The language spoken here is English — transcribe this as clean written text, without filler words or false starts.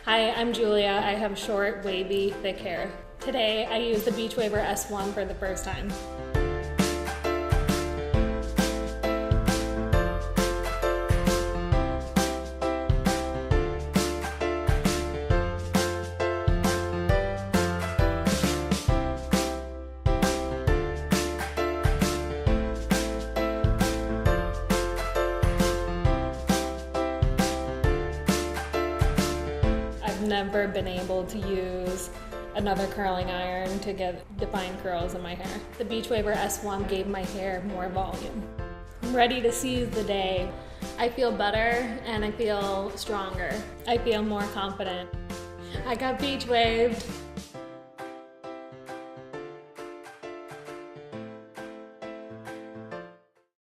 Hi, I'm Julia. I have short, wavy, thick hair. Today, I used the Beachwaver S1 for the first time. I've never been able to use another curling iron to get defined curls in my hair. The Beachwaver S1 gave my hair more volume. I'm ready to seize the day. I feel better and I feel stronger. I feel more confident. I got beach waved.